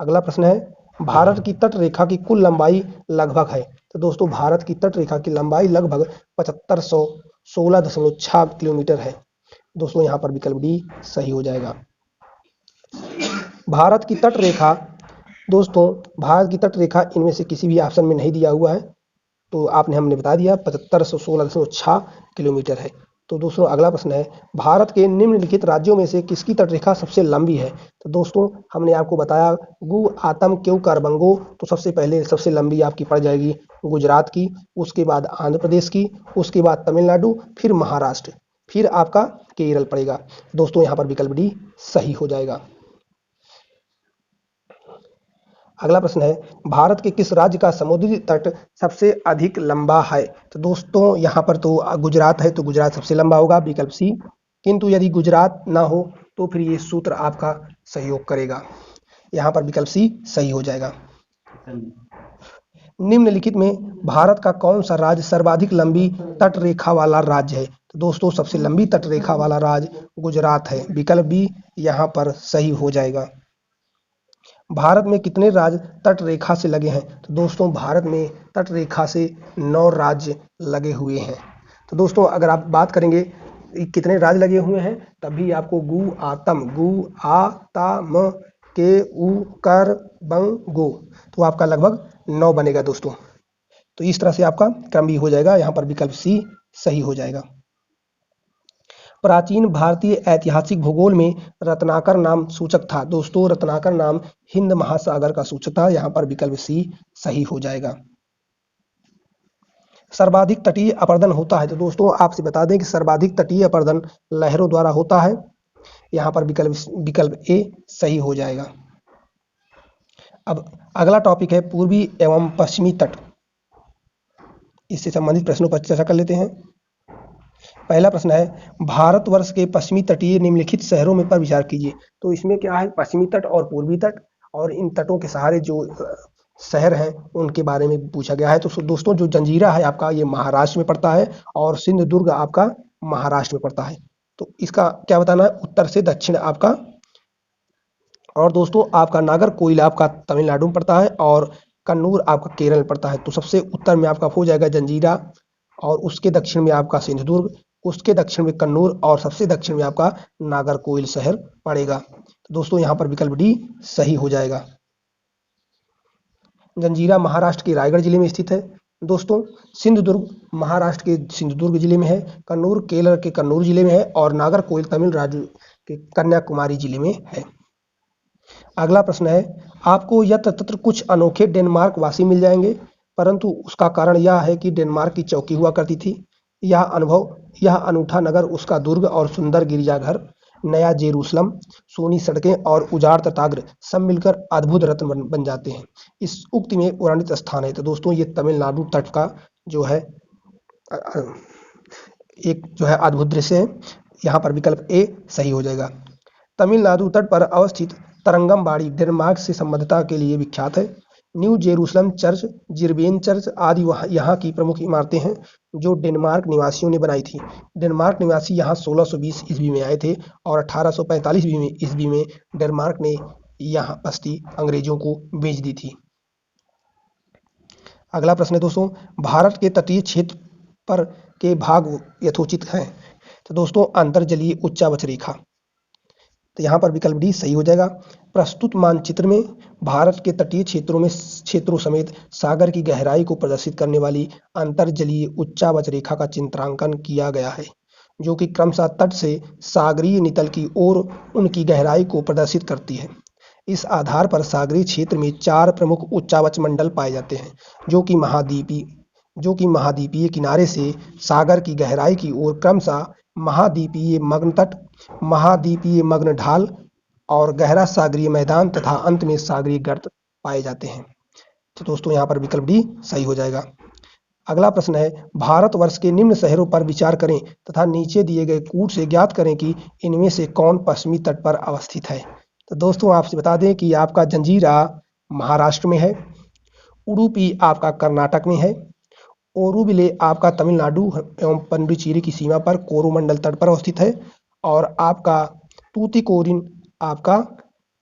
अगला प्रश्न है भारत की तट रेखा की कुल लंबाई लगभग है। तो दोस्तों भारत की तट रेखा की लंबाई लगभग 7516.6 किलोमीटर है। दोस्तों यहाँ पर विकल्प डी सही हो जाएगा। भारत की तट रेखा, दोस्तों भारत की तट रेखा इनमें से किसी भी ऑप्शन में नहीं दिया हुआ है, तो हमने बता दिया 7516.6 किलोमीटर है। तो दोस्तों अगला प्रश्न है भारत के निम्नलिखित राज्यों में से किसकी तटरेखा सबसे लंबी है। तो दोस्तों हमने आपको बताया गु आतम क्यू कर बंगो, तो सबसे पहले सबसे लंबी आपकी पड़ जाएगी गुजरात की, उसके बाद आंध्र प्रदेश की, उसके बाद तमिलनाडु, फिर महाराष्ट्र, फिर आपका केरल पड़ेगा। दोस्तों यहाँ पर विकल्प डी सही हो जाएगा। अगला प्रश्न है भारत के किस राज्य का समुद्री तट सबसे अधिक लंबा है। तो दोस्तों यहाँ पर तो गुजरात है, तो गुजरात सबसे लंबा होगा, विकल्प सी। किंतु यदि गुजरात ना हो तो फिर ये सूत्र आपका सहयोग करेगा, यहाँ पर विकल्प सी सही हो जाएगा। निम्नलिखित में भारत का कौन सा राज्य सर्वाधिक लंबी तट रेखा वाला राज्य है। तो दोस्तों सबसे लंबी तट रेखा वाला राज्य गुजरात है, विकल्प बी यहाँ पर सही हो जाएगा। भारत में कितने राज्य तट रेखा से लगे हैं। तो दोस्तों भारत में तट रेखा से 9 राज्य लगे हुए हैं। तो दोस्तों अगर आप बात करेंगे कितने राज्य लगे हुए हैं, तभी आपको गु आतम के उ कर बंगो, तो आपका लगभग 9 बनेगा दोस्तों। तो इस तरह से आपका क्रम भी हो जाएगा, यहाँ पर विकल्प सी सही हो जाएगा। प्राचीन भारतीय ऐतिहासिक भूगोल में रत्नाकर नाम सूचक था। दोस्तों रत्नाकर नाम हिंद महासागर का सूचक था, यहाँ पर विकल्प सी सही हो जाएगा। सर्वाधिक तटीय अपरदन होता है। तो दोस्तों आपसे बता दें कि सर्वाधिक तटीय अपरदन लहरों द्वारा होता है, यहाँ पर विकल्प ए सही हो जाएगा। अब अगला टॉपिक है पूर्वी एवं पश्चिमी तट, इससे संबंधित प्रश्नों पर चर्चा कर लेते हैं। पहला प्रश्न है भारतवर्ष के पश्चिमी तटीय निम्नलिखित शहरों में पर विचार कीजिए। तो इसमें क्या है, पश्चिमी तट और पूर्वी तट और इन तटों के सहारे जो शहर हैं उनके बारे में पूछा गया है। तो दोस्तों जो जंजीरा है आपका ये महाराष्ट्र में पड़ता है और सिंधुदुर्ग आपका महाराष्ट्र में पड़ता है। तो इसका क्या बताना है, उत्तर से दक्षिण आपका। और दोस्तों आपका नागरकोइल आपका तमिलनाडु में पड़ता है और कन्नूर आपका केरल में पड़ता है। तो सबसे उत्तर में आपका हो जाएगा जंजीरा और उसके दक्षिण में आपका सिंधुदुर्ग, उसके दक्षिण में कन्नूर और सबसे दक्षिण में आपका नागरकोइल शहर पड़ेगा। तो दोस्तों यहाँ पर विकल्प डी सही हो जाएगा। जंजीरा महाराष्ट्र के रायगढ़ जिले में स्थित है। दोस्तों सिंधुदुर्ग महाराष्ट्र के सिंधुदुर्ग जिले में है, कन्नूर केरल के कन्नूर जिले में है और नागरकोइल तमिल राज्य के कन्याकुमारी जिले में है। अगला प्रश्न है आपको यत्र तत्र कुछ अनोखे डेनमार्क वासी मिल जाएंगे, परंतु उसका कारण यह है कि डेनमार्क की चौकी हुआ करती थी। यह अनूठा नगर, उसका दुर्ग और सुंदर गिरजाघर, नया जेरूसलम, सोनी सड़कें और उजाड़ तटाग्र सब मिलकर अद्भुत रत्न बन जाते हैं। इस उक्ति में वर्णित स्थान है। तो दोस्तों ये तमिलनाडु तट का जो है एक जो है अद्भुत दृश्य है। यहाँ पर विकल्प ए सही हो जाएगा। तमिलनाडु तट पर अवस्थित तरंगमबाड़ी डेनमार्क से संबद्धता के लिए विख्यात है। न्यू जेरूसलम चर्च, जिरबेन चर्च आदि यहाँ की प्रमुख इमारतें हैं जो डेनमार्क निवासियों ने बनाई थी। डेनमार्क निवासी यहाँ 1620 ईस्वी में आए थे और 1845 ईस्वी में डेनमार्क ने यहाँ बस्ती अंग्रेजों को बेच दी थी। अगला प्रश्न है दोस्तों, भारत के तटीय क्षेत्र पर के भाग यथोचित हैं। तो दोस्तों अंतर्जलीय उच्चावच रेखा, तो यहाँ पर विकल्प डी सही हो जाएगा। प्रस्तुत मानचित्र में भारत के तटीय क्षेत्रों समेत सागर की गहराई को प्रदर्शित करने वाली अंतर्जलीय उच्चावच रेखा का चित्रांकन किया गया है, जो कि क्रमशः तट से सागरीय नितल की ओर उनकी गहराई को प्रदर्शित करती है। इस आधार पर सागरीय क्षेत्र में 4 प्रमुख उच्चावच मंडल पाए जाते हैं, जो कि महाद्वीपीय किनारे से सागर की गहराई की ओर क्रमशः महाद्वीपीय मग्न तट, महाद्वीपीय मग्न ढाल और गहरा सागरीय मैदान तथा अंत में सागरीय गर्त पाए जाते हैं। तो दोस्तों यहाँ पर विकल्प डी सही हो जाएगा। अगला प्रश्न है, भारतवर्ष के निम्न शहरों पर विचार करें तथा नीचे दिए गए कूट से ज्ञात करें कि इनमें से कौन पश्चिमी तट पर अवस्थित है। तो दोस्तों आपसे बता दें कि आपका जंजीरा महाराष्ट्र में है, उडुपी आपका कर्नाटक में है, ओरुविले आपका तमिलनाडु एवं पुडुचेरी की सीमा पर कोरोमंडल तट पर अवस्थित है और आपका तूतीकोरिन आपका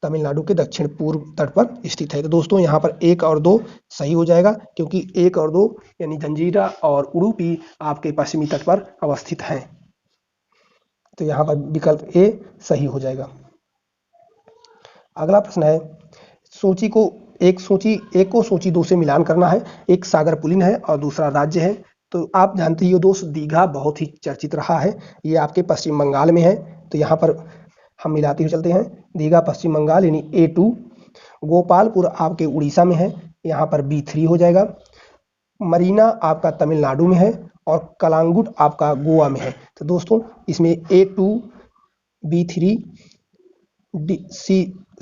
तमिलनाडु के दक्षिण पूर्व तट पर स्थित है। तो दोस्तों यहाँ पर 1 और 2 सही हो जाएगा, क्योंकि 1 और 2 यानी जंजीरा और उडुपी आपके पश्चिमी तट पर अवस्थित हैं। तो यहाँ पर विकल्प ए सही हो जाएगा। अगला प्रश्न है, सूची को सूची 2 से मिलान करना है। एक सागर पुलिन है और दूसरा राज्य है। तो आप जानते ही हो दोस्त, दीघा बहुत ही चर्चित रहा है, ये आपके पश्चिम बंगाल में है। तो यहाँ पर हम मिलाते हुए चलते हैं, दीघा पश्चिम बंगाल यानी A2, गोपालपुर आपके उड़ीसा में है, यहाँ पर B3 हो जाएगा। मरीना आपका तमिलनाडु में है और कलांगुट आपका गोवा में है। तो दोस्तों इसमें A2, B3,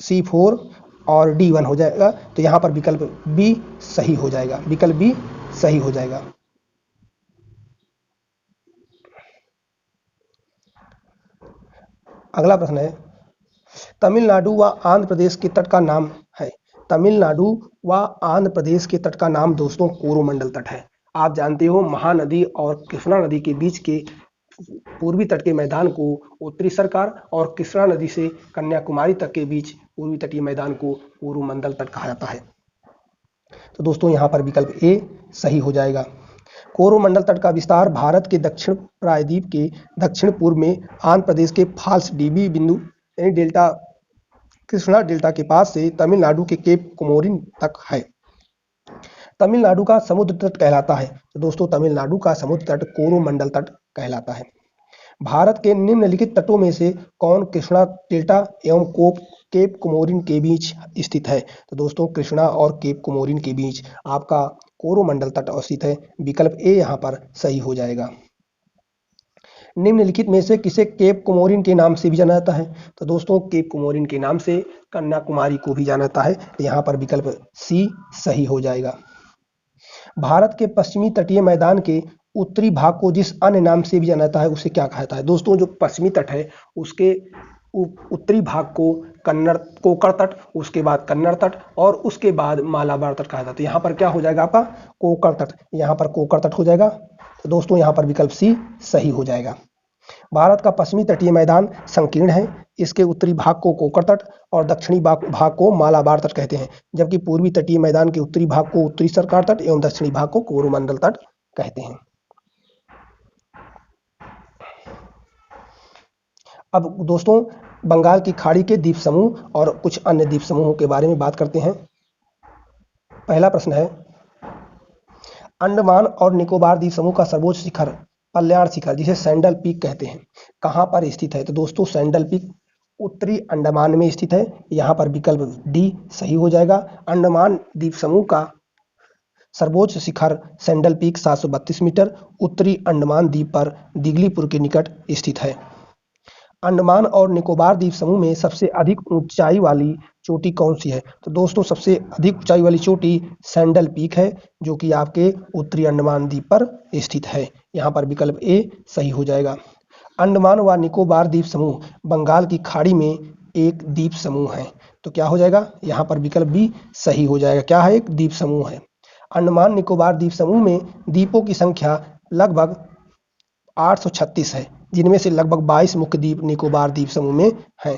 C4 और D1 हो जाएगा। तो यहाँ पर विकल्प बी सही हो जाएगा, विकल्प बी सही हो जाएगा। अगला प्रश्न है, तमिलनाडु व आंध्र प्रदेश के तट का नाम है। तमिलनाडु व आंध्र प्रदेश के तट का नाम दोस्तों कोरोमंडल तट है। आप जानते हो महानदी और कृष्णा नदी के बीच के पूर्वी तट के मैदान को उत्तरी सरकार और कृष्णा नदी से कन्याकुमारी तक के बीच पूर्वी तटीय मैदान को कोरोमंडल तट कहा जाता है। तो दोस्तों यहाँ पर विकल्प ए सही हो जाएगा। कोरोमंडल तट का विस्तार भारत के दक्षिण प्रायद्वीप के दक्षिण पूर्व में आंध्र प्रदेश के फाल्स डीबी बिंदु यानी डेल्टा कृष्णा डेल्टा के पास से तमिलनाडु के केप कोमोरिन तक है। तमिलनाडु का समुद्र तट कहलाता है। तो दोस्तों तमिलनाडु का समुद्र तट कोरोमंडल तट कहलाता है। भारत के निम्नलिखित तटों में से कौन कृष्णा डेल्टा एवं केप कोमोरिन के बीच स्थित है। तो दोस्तों कृष्णा और केप कोमोरिन के बीच आपका कोरोमंडल तट अवस्थित है। विकल्प ए यहाँ पर सही हो जाएगा। निम्नलिखित में से किसे केप कोमोरिन के नाम से भी जाना जाता है। तो दोस्तों केप कोमोरिन के नाम से कन्याकुमारी को भी जाना जाता है। यहाँ पर विकल्प सी सही हो जाएगा। भारत के पश्चिमी तटीय मैदान के उत्तरी भाग को जिस अन्य नाम से भी जाना जाता है उसे क्या कहा जाता है। दोस्तों जो पश्चिमी तट है उसके उत्तरी भाग को कोकण तट, उसके बाद कन्नड़ तट और उसके बाद मालाबार तट कहा जाता है। यहाँ पर क्या हो जाएगा आपका कोकण तट, यहाँ पर कोकण तट हो जाएगा। तो दोस्तों यहाँ पर विकल्प सी सही हो जाएगा। भारत का पश्चिमी तटीय मैदान संकीर्ण है। इसके उत्तरी भाग को कोकण तट और दक्षिणी भाग को मालाबार तट कहते हैं, जबकि पूर्वी तटीय मैदान के उत्तरी भाग को उत्तरी सरकार तट एवं दक्षिणी भाग को कोरोमंडल तट कहते हैं। अब दोस्तों बंगाल की खाड़ी के द्वीप समूह और कुछ अन्य द्वीप समूहों के बारे में बात करते हैं। पहला प्रश्न है, अंडमान और निकोबार द्वीप समूह का सर्वोच्च शिखर पल्याण शिखर जिसे सैंडल पीक कहते हैं कहां पर स्थित है। तो दोस्तों सैंडल पीक उत्तरी अंडमान में स्थित है। यहाँ पर विकल्प डी सही हो जाएगा। अंडमान द्वीप समूह का सर्वोच्च शिखर सैंडल पीक 732 मीटर उत्तरी अंडमान द्वीप पर दिगलीपुर के निकट स्थित है। अंडमान और निकोबार द्वीप समूह में सबसे अधिक ऊंचाई वाली चोटी कौन सी है? तो दोस्तों सबसे अधिक ऊंचाई वाली चोटी सैंडल पीक है, जो कि आपके उत्तरी अंडमान द्वीप पर स्थित है। यहाँ पर विकल्प ए सही हो जाएगा। अंडमान व निकोबार द्वीप समूह बंगाल की खाड़ी में एक द्वीप समूह है। तो क्या हो जाएगा? यहाँ पर विकल्प बी सही हो जाएगा। क्या है? एक द्वीप समूह है। अंडमान निकोबार द्वीप समूह में द्वीपों की संख्या लगभग 836 है, जिनमें से लगभग 22 मुख्य द्वीप निकोबार द्वीप समूह में हैं।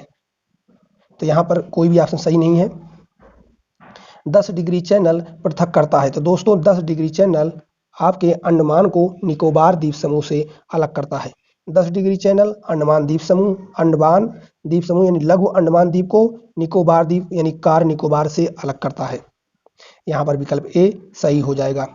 तो यहाँ पर कोई भी ऑप्शन सही नहीं है। 10 डिग्री चैनल पृथक करता है। तो दोस्तों 10 डिग्री चैनल आपके अंडमान को निकोबार द्वीप समूह से अलग करता है। 10 डिग्री चैनल अंडमान द्वीप समूह, अंडमान द्वीप समूह यानी लघु अंडमान द्वीप को निकोबार द्वीप यानी कार निकोबार से अलग करता है। यहाँ पर विकल्प ए सही हो जाएगा।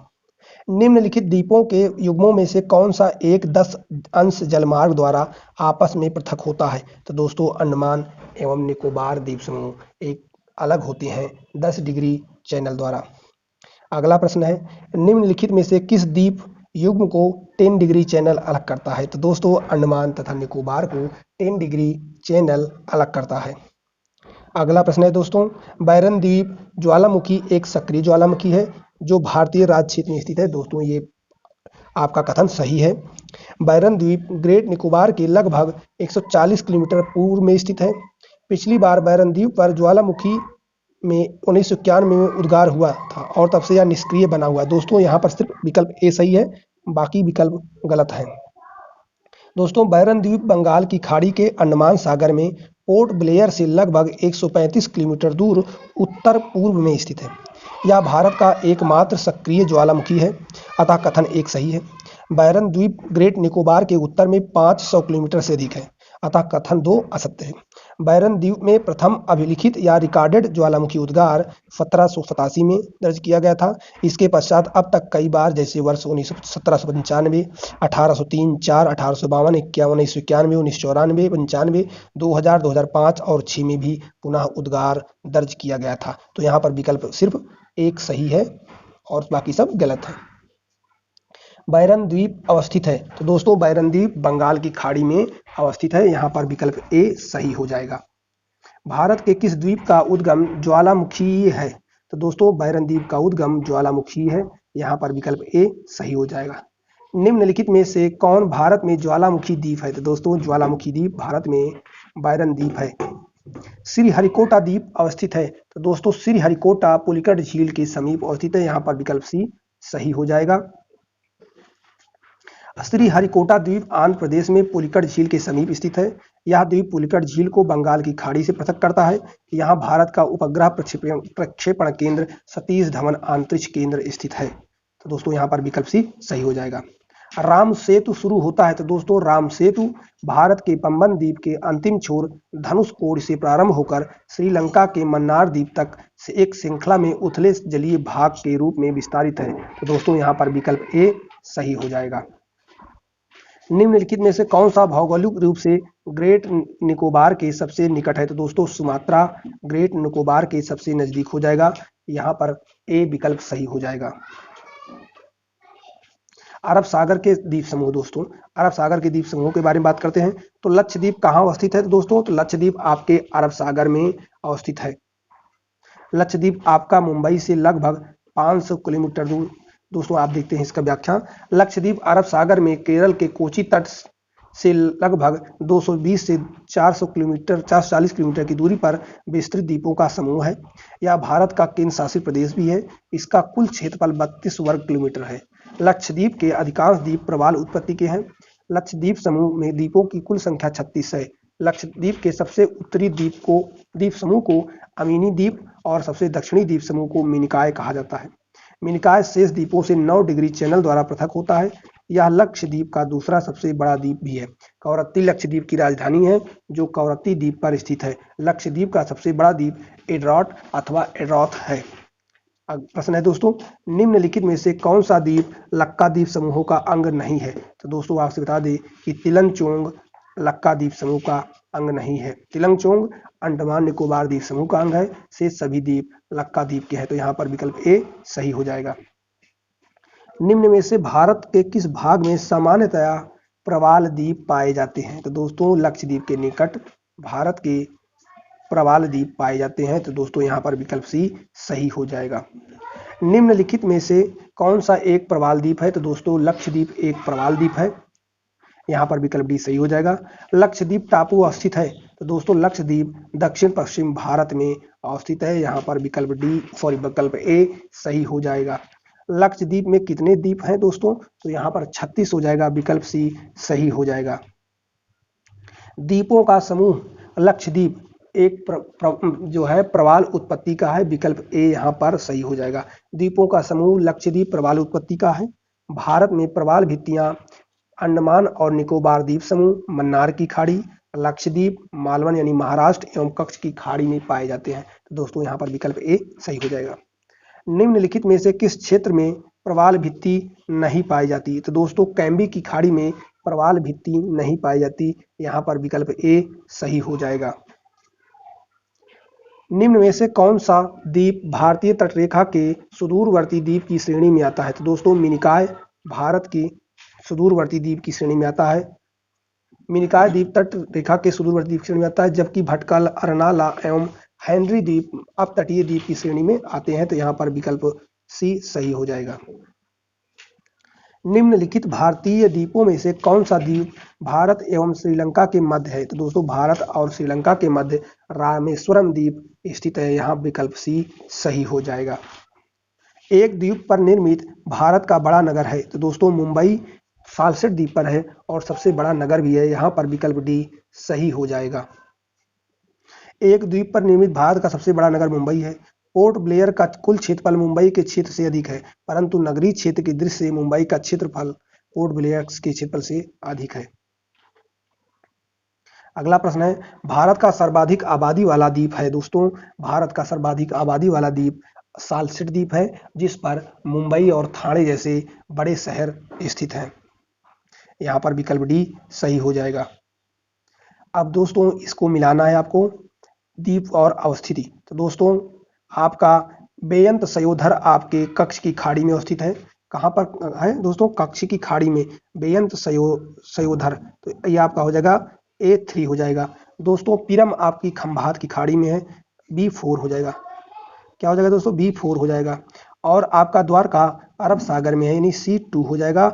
निम्नलिखित द्वीपों के युग्मों में से कौन सा एक 10 अंश जलमार्ग द्वारा आपस में पृथक होता है? तो दोस्तों अंडमान एवं निकोबार द्वीप समूह एक अलग होते हैं 10 डिग्री चैनल द्वारा। अगला प्रश्न है, निम्नलिखित में से किस द्वीप युग्म को 10 डिग्री चैनल अलग करता है? तो दोस्तों अंडमान तथा निकोबार को 10 डिग्री चैनल अलग करता है। अगला प्रश्न है दोस्तों, बैरन द्वीप ज्वालामुखी एक सक्रिय ज्वालामुखी है जो भारतीय राज्य क्षेत्र में स्थित है। दोस्तों ये आपका कथन सही है। बैरन द्वीप ग्रेट निकोबार के लगभग 140 किलोमीटर पूर्व में स्थित है। पिछली बार बैरन द्वीप पर ज्वालामुखी में 1991 में उद्गार हुआ था और तब से यह निष्क्रिय बना हुआ है। दोस्तों यहाँ पर सिर्फ विकल्प ए सही है, बाकी विकल्प गलत है। दोस्तों बैरन द्वीप बंगाल की खाड़ी के अंडमान सागर में पोर्ट ब्लेयर से लगभग 135 किलोमीटर दूर उत्तर पूर्व में स्थित है। यह भारत का एकमात्र सक्रिय ज्वालामुखी है, अतः कथन एक सही है। बैरन द्वीप ग्रेट निकोबार के उत्तर में 500 किलोमीटर से अधिक है, अतः कथन 2 असत्य है। बैरन द्वीप में प्रथम अभिलिखित या रिकॉर्डेड ज्वालामुखी उद्गार 1787 में दर्ज किया गया था। इसके पश्चात अब तक कई बार जैसे वर्ष 1795, 1803, 4, 1852, 51, 1991, 1994, 95, 2000, 2005 और 6 में भी पुनः उद्गार दर्ज किया गया था। तो यहाँ पर विकल्प सिर्फ एक सही है और बाकी सब गलत है। बैरन द्वीप अवस्थित है। तो दोस्तों बैरन द्वीप बंगाल की खाड़ी में अवस्थित है। यहाँ पर विकल्प ए सही हो जाएगा। भारत के किस द्वीप का उद्गम ज्वालामुखी है? तो दोस्तों बैरन द्वीप का उद्गम ज्वालामुखी है। यहाँ पर विकल्प ए सही हो जाएगा। निम्नलिखित में से कौन भारत में ज्वालामुखी द्वीप है? तो दोस्तों ज्वालामुखी द्वीप भारत में बैरन द्वीप है। श्रीहरिकोटा द्वीप अवस्थित है। तो दोस्तों श्रीहरिकोटा पुलिकट झील के समीप अवस्थित है। यहाँ पर विकल्प सी सही हो जाएगा। श्रीहरिकोटा द्वीप आंध्र प्रदेश में पुलिकट झील के समीप स्थित है। यह द्वीप पुलिकट झील को बंगाल की खाड़ी से पृथक करता है। यहाँ भारत का उपग्रह प्रक्षेपण केंद्र सतीश धवन अंतरिक्ष केंद्र स्थित है। तो दोस्तों यहाँ पर विकल्प सी सही हो जाएगा। राम सेतु शुरू होता है। तो दोस्तों राम सेतु भारत के पंबन द्वीप के अंतिम छोर धनुषकोडी से प्रारंभ होकर श्रीलंका के मन्नार द्वीप तक से एक श्रृंखला में उथले जलीय भाग के रूप में विस्तारित है। तो दोस्तों यहाँ पर विकल्प ए सही हो जाएगा। निम्नलिखित में से कौन सा भौगोलिक रूप से ग्रेट निकोबार के सबसे निकट है? तो दोस्तों सुमात्रा ग्रेट निकोबार के सबसे नजदीक हो जाएगा। यहाँ पर ए विकल्प सही हो जाएगा। अरब सागर के द्वीप समूह, दोस्तों अरब सागर के द्वीप समूह के बारे में बात करते हैं। तो लक्षद्वीप कहाँ अवस्थित है? तो दोस्तों तो लक्षद्वीप आपके अरब सागर में अवस्थित है। लक्षद्वीप आपका मुंबई से लगभग 500 किलोमीटर दूर। दोस्तों आप देखते हैं इसका व्याख्या। लक्षद्वीप अरब सागर में केरल के कोची तट से लगभग 220 से 440 किलोमीटर की दूरी पर विस्तृत द्वीपों का समूह है। यह भारत का केंद्र शासित प्रदेश भी है। इसका कुल क्षेत्रफल 32 वर्ग किलोमीटर है। लक्षद्वीप के अधिकांश द्वीप प्रवाल उत्पत्ति के हैं। लक्षद्वीप समूह में द्वीपों की कुल संख्या 36 है। लक्षद्वीप के सबसे उत्तरी द्वीप समूह को अमीनी द्वीप और सबसे दक्षिणी द्वीप समूह को मिनिकॉय कहा जाता है। मिनिकॉय शेष द्वीपों से 9 डिग्री चैनल द्वारा पृथक होता है। यह लक्षद्वीप का दूसरा सबसे बड़ा द्वीप भी है। कवरत्ती लक्षद्वीप की राजधानी है जो कवरत्ती द्वीप पर स्थित है। लक्षद्वीप का सबसे बड़ा द्वीप एडरॉट अथवा एडरॉथ है। प्रश्न है दोस्तों, निम्नलिखित में से कौन सा द्वीप लक्का द्वीप समूहों का अंग नहीं है? तो दोस्तों आपसे बता दें कि तिलंगचोंग लक्का द्वीप समूह का अंग नहीं है। तिलंगचोंग अंडमान निकोबार द्वीप समूह का अंग है। से सभी द्वीप लक्का द्वीप के हैं। तो यहाँ पर विकल्प ए सही हो जाएगा। निम्न में से भारत के किस भाग में सामान्यतया प्रवाल द्वीप पाए जाते हैं? तो दोस्तों लक्षद्वीप के निकट भारत के प्रवाल द्वीप पाए जाते हैं। तो दोस्तों यहाँ पर विकल्प सी सही हो जाएगा। निम्नलिखित में से कौन सा एक प्रवाल द्वीप है? तो दोस्तों लक्षद्वीप एक प्रवाल द्वीप है। यहाँ पर विकल्प डी सही हो जाएगा। लक्षद्वीप टापू अवस्थित है? तो दोस्तों लक्षद्वीप दक्षिण पश्चिम भारत में अवस्थित है। यहाँ पर विकल्प ए सही हो जाएगा। लक्षद्वीप में कितने द्वीप हैं दोस्तों? तो यहाँ पर 36 हो जाएगा। विकल्प सी सही हो जाएगा। द्वीपों का समूह लक्षद्वीप एक जो है प्रवाल उत्पत्ति का है। विकल्प ए यहाँ पर सही हो जाएगा। द्वीपों का समूह लक्षद्वीप प्रवाल उत्पत्ति का है। भारत में प्रवाल भित्तियां अंडमान और निकोबार द्वीप समूह, मन्नार की खाड़ी, लक्षद्वीप, मालवन यानी महाराष्ट्र एवं कच्छ की खाड़ी में पाए जाते हैं। तो दोस्तों यहाँ पर विकल्प ए सही हो जाएगा। निम्नलिखित में से किस क्षेत्र में प्रवाल भित्ति नहीं पाई जाती? तो दोस्तों कैम्बी की खाड़ी में प्रवाल भित्ति नहीं पाई जाती। यहाँ पर विकल्प ए सही हो जाएगा। निम्न में से कौन सा द्वीप भारतीय तटरेखा के सुदूरवर्ती द्वीप की श्रेणी में आता है? तो दोस्तों मिनिकॉय भारत की सुदूरवर्ती द्वीप की श्रेणी में आता है। मिनिकॉय द्वीप तट रेखा के सुदूरवर्ती द्वीप की श्रेणी में आता है, जबकि भटकल, अरनाला एवं हेनरी द्वीप अपतटीय द्वीप की श्रेणी में आते हैं। तो यहाँ पर विकल्प सी सही हो जाएगा। निम्नलिखित भारतीय द्वीपों में से कौन सा द्वीप भारत एवं श्रीलंका के मध्य है? तो दोस्तों भारत और श्रीलंका के मध्य रामेश्वरम द्वीप स्थित है। यहाँ विकल्प सी सही हो जाएगा। एक द्वीप पर निर्मित भारत का बड़ा नगर है? तो दोस्तों मुंबई सालसेट द्वीप पर है और सबसे बड़ा नगर भी है। यहाँ पर विकल्प डी सही हो जाएगा। एक द्वीप पर निर्मित भारत का सबसे बड़ा नगर मुंबई है। पोर्ट ब्लेयर का कुल क्षेत्रफल मुंबई के क्षेत्र से अधिक है, परंतु नगरीय क्षेत्र की दृष्टि से मुंबई का क्षेत्रफल पोर्ट ब्लेयर के क्षेत्रफल से अधिक है। अगला प्रश्न है, भारत का सर्वाधिक आबादी वाला द्वीप है? दोस्तों भारत का सर्वाधिक आबादी वाला द्वीप सालसेट द्वीप है, जिस पर मुंबई और ठाणे जैसे बड़े शहर स्थित हैं। यहाँ पर विकल्प डी सही हो जाएगा। अब दोस्तों इसको मिलाना है आपको, द्वीप और अवस्थिति। तो दोस्तों आपका बेयंत सयोधर आपके कच्छ की खाड़ी में अवस्थित है। कहाँ पर है दोस्तों? कच्छ की खाड़ी में बेयंत सयोधर। तो ये आपका हो जाएगा A3 हो जाएगा। दोस्तों पिरम आपकी खंभात की खाड़ी में है। B4 हो जाएगा। क्या हो जाएगा दोस्तों? B4 हो जाएगा। और आपका द्वारका अरब सागर में है, यानी C2 हो जाएगा।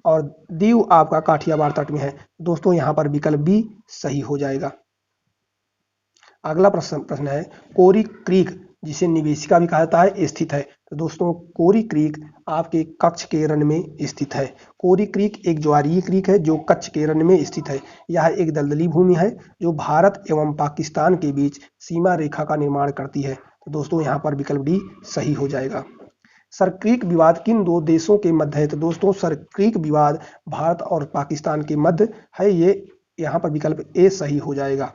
और दीव आपका काठियावाड़ तट में है। दोस्तों यहाँ पर विकल्प बी सही हो जाएगा। अगला प्रश्न है, कोरी क्रीक जिसे निवेशिका भी कहा जाता है स्थित है? तो दोस्तों कोरी क्रीक आपके कच्छ के रण में स्थित है। कोरी क्रीक एक ज्वारीय क्रीक है जो कच्छ के रण में स्थित है। यह एक दलदली भूमि है जो भारत एवं पाकिस्तान के बीच सीमा रेखा का निर्माण करती है। तो दोस्तों यहाँ पर विकल्प डी सही हो जाएगा। सरक्रीक विवाद किन दो देशों के मध्य है? तो दोस्तों सरक्रीक विवाद भारत और पाकिस्तान के मध्य है। ये यहाँ पर विकल्प ए सही हो जाएगा।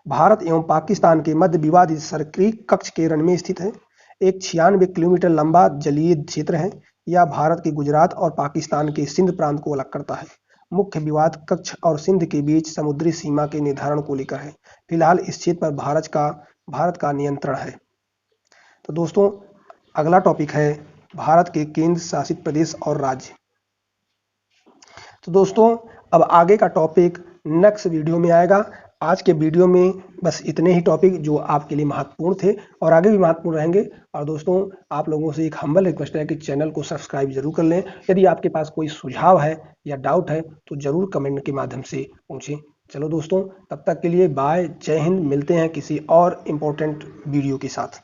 भारत एवं पाकिस्तान के मध्य विवादित सरक्रीक कच्छ के रण में स्थित है। एक 96 किलोमीटर लंबा जलीय क्षेत्र है। यह भारत के गुजरात और पाकिस्तान के सिंध प्रांत को अलग करता है। मुख्य विवाद कच्छ और सिंध के बीच समुद्री सीमा के निर्धारण को लेकर है। फिलहाल इस क्षेत्र पर भारत का नियंत्रण है। तो दोस्तों अगला टॉपिक है भारत के केंद्र शासित प्रदेश और राज्य। तो दोस्तों अब आगे का टॉपिक नेक्स्ट वीडियो में आएगा। आज के वीडियो में बस इतने ही टॉपिक जो आपके लिए महत्वपूर्ण थे और आगे भी महत्वपूर्ण रहेंगे। और दोस्तों आप लोगों से एक हम्बल रिक्वेस्ट है कि चैनल को सब्सक्राइब जरूर कर लें। यदि आपके पास कोई सुझाव है या डाउट है तो जरूर कमेंट के माध्यम से पूछें। चलो दोस्तों तब तक के लिए बाय, जय हिंद। मिलते हैं किसी और इम्पोर्टेंट वीडियो के साथ।